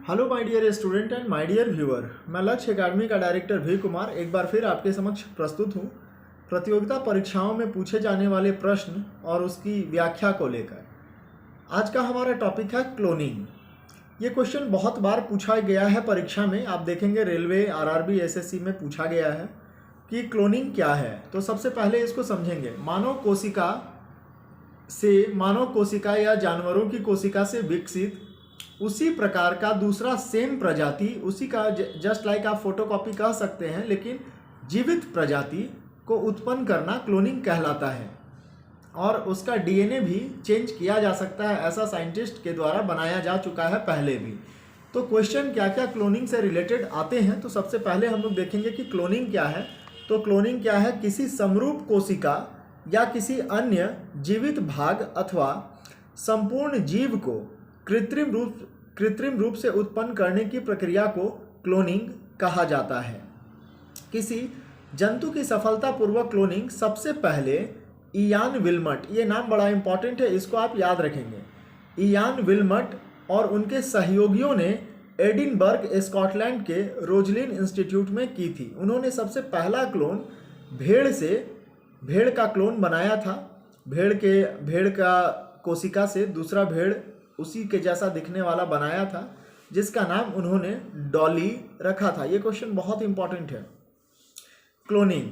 Hello my dear student and my dear viewer, मैं Lakshya academy का director we Kumar एक बार फिर आपके समक्ष प्रस्तुत हूँ प्रतियोगिता परीक्षाओं में पूछे जाने वाले प्रश्न और उसकी व्याख्या को लेकर। आज का हमारा टॉपिक है क्लोनिंग। ये क्वेश्चन बहुत बार पूछा गया है परीक्षा में। आप देखेंगे रेलवे, आरआरबी, एसएससी में पूछा गया है कि क्लोनिंग क्या है। तो सबसे पहले इसको समझेंगे। मानव कोशिका या जानवरों की कोशिका से विकसित उसी प्रकार का दूसरा सेम प्रजाति, उसी का जस्ट लाइक आप फोटोकॉपी कह सकते हैं, लेकिन जीवित प्रजाति को उत्पन्न करना क्लोनिंग कहलाता है। और उसका डीएनए भी चेंज किया जा सकता है, ऐसा साइंटिस्ट के द्वारा बनाया जा चुका है पहले भी। तो क्वेश्चन क्या क्या क्लोनिंग से रिलेटेड आते हैं, तो सबसे पहले हम लोग देखेंगे कि क्लोनिंग क्या है। तो क्लोनिंग क्या है? किसी समरूप कोशिका या किसी अन्य जीवित भाग अथवा संपूर्ण जीव को कृत्रिम रूप से उत्पन्न करने की प्रक्रिया को क्लोनिंग कहा जाता है। किसी जंतु की सफलतापूर्वक क्लोनिंग सबसे पहले इयान विल्मट, ये नाम बड़ा इंपॉर्टेंट है, इसको आप याद रखेंगे। इयान विल्मट और उनके सहयोगियों ने एडिनबर्ग, स्कॉटलैंड के रोजलिन इंस्टीट्यूट में की थी। उन्होंने सबसे पहला क्लोन भेड़ का क्लोन बनाया था। भेड़ का कोशिका से दूसरा भेड़ उसी के जैसा दिखने वाला बनाया था, जिसका नाम उन्होंने डॉली रखा था। ये क्वेश्चन बहुत इंपॉर्टेंट है, क्लोनिंग।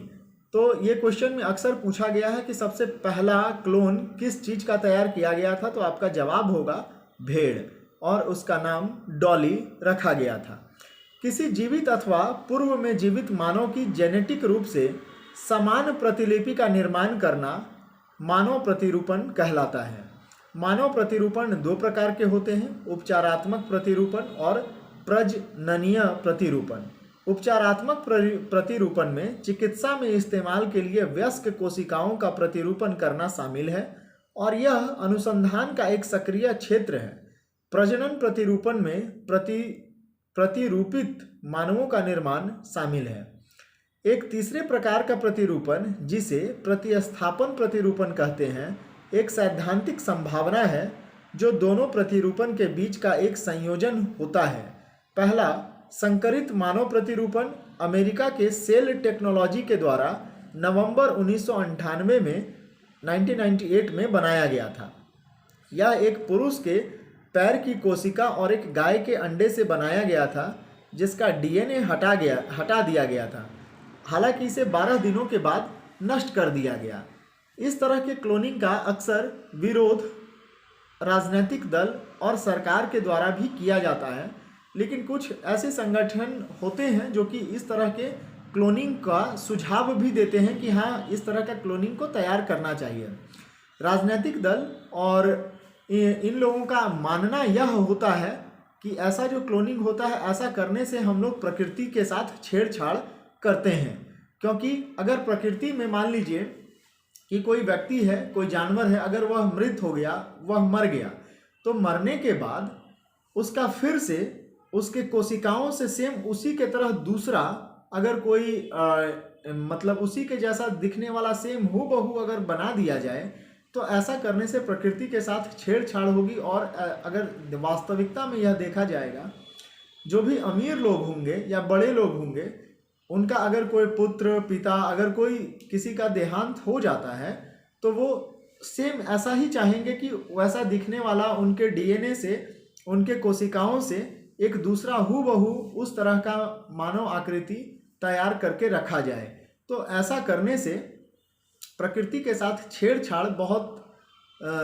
तो ये क्वेश्चन में अक्सर पूछा गया है कि सबसे पहला क्लोन किस चीज का तैयार किया गया था, तो आपका जवाब होगा भेड़, और उसका नाम डॉली रखा गया था। किसी जीवित अथवा पूर्व में जीवित मानव की जेनेटिक रूप से समान प्रतिलिपि का निर्माण करना मानव प्रतिरूपण कहलाता है। मानव प्रतिरूपण दो प्रकार के होते हैं, उपचारात्मक प्रतिरूपण और प्रजननीय प्रतिरूपण। उपचारात्मक प्रतिरूपण में चिकित्सा में इस्तेमाल के लिए वयस्क कोशिकाओं का प्रतिरूपण करना शामिल है और यह अनुसंधान का एक सक्रिय क्षेत्र है। प्रजनन प्रतिरूपण में प्रतिरूपित मानवों का निर्माण शामिल है। एक तीसरे प्रकार का प्रतिरूपण, जिसे प्रतिस्थापन प्रतिरूपण कहते हैं, एक सैद्धांतिक संभावना है जो दोनों प्रतिरूपण के बीच का एक संयोजन होता है। पहला संकरित मानव प्रतिरूपण अमेरिका के सेल टेक्नोलॉजी के द्वारा नवंबर 1998 में 1998 में बनाया गया था। यह एक पुरुष के पैर की कोशिका और एक गाय के अंडे से बनाया गया था, जिसका डीएनए हटा दिया गया था। हालांकि इसे 12 दिनों के बाद नष्ट कर दिया गया। इस तरह के क्लोनिंग का अक्सर विरोध राजनीतिक दल और सरकार के द्वारा भी किया जाता है, लेकिन कुछ ऐसे संगठन होते हैं जो कि इस तरह के क्लोनिंग का सुझाव भी देते हैं कि हाँ, इस तरह का क्लोनिंग को तैयार करना चाहिए। राजनीतिक दल और इन लोगों का मानना यह होता है कि ऐसा जो क्लोनिंग होता है, ऐसा करने से हम लोग प्रकृति के साथ छेड़छाड़ करते हैं। क्योंकि अगर प्रकृति में मान लीजिए कि कोई व्यक्ति है, कोई जानवर है, अगर वह मृत हो गया, वह मर गया, तो मरने के बाद उसका फिर से उसके कोशिकाओं से सेम उसी के तरह दूसरा अगर कोई मतलब उसी के जैसा दिखने वाला सेम हूबहू अगर बना दिया जाए, तो ऐसा करने से प्रकृति के साथ छेड़छाड़ होगी। और अगर वास्तविकता में यह देखा जाएगा, जो भी अमीर लोग होंगे या बड़े लोग होंगे, उनका अगर कोई पुत्र, पिता, अगर कोई किसी का देहांत हो जाता है, तो वो सेम ऐसा ही चाहेंगे कि वैसा दिखने वाला उनके डीएनए से, उनके कोशिकाओं से एक दूसरा हूबहू उस तरह का मानव आकृति तैयार करके रखा जाए। तो ऐसा करने से प्रकृति के साथ छेड़छाड़ बहुत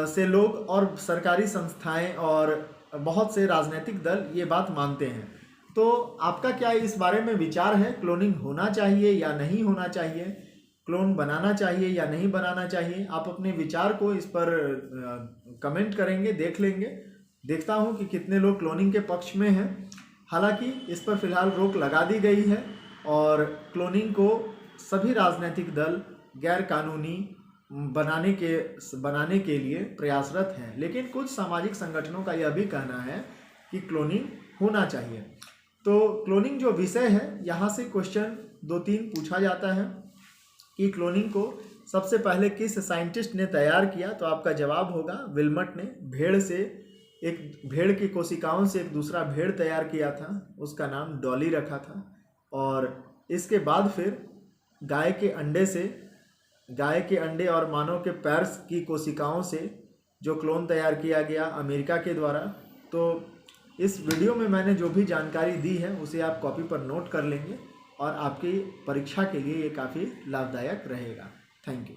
से लोग और सरकारी संस्थाएं और बहुत से राजनीतिक दल ये बात मानते हैं। तो आपका क्या इस बारे में विचार है? क्लोनिंग होना चाहिए या नहीं होना चाहिए? क्लोन बनाना चाहिए या नहीं बनाना चाहिए? आप अपने विचार को इस पर कमेंट करेंगे, देख लेंगे। देखता हूं कि कितने लोग क्लोनिंग के पक्ष में हैं। हालांकि इस पर फिलहाल रोक लगा दी गई है और क्लोनिंग को सभी राजनीतिक दल गैर कानूनी बनाने के लिए प्रयासरत हैं, लेकिन कुछ सामाजिक संगठनों का यह भी कहना है कि क्लोनिंग होना चाहिए। तो क्लोनिंग जो विषय है, यहाँ से क्वेश्चन 2-3 पूछा जाता है कि क्लोनिंग को सबसे पहले किस साइंटिस्ट ने तैयार किया, तो आपका जवाब होगा विल्मट ने। भेड़ से एक भेड़ की कोशिकाओं से एक दूसरा भेड़ तैयार किया था, उसका नाम डॉली रखा था। और इसके बाद फिर गाय के अंडे और मानव के पैर की कोशिकाओं से जो क्लोन तैयार किया गया अमेरिका के द्वारा। तो इस वीडियो में मैंने जो भी जानकारी दी है उसे आप कॉपी पर नोट कर लेंगे और आपकी परीक्षा के लिए ये काफ़ी लाभदायक रहेगा। Thank you.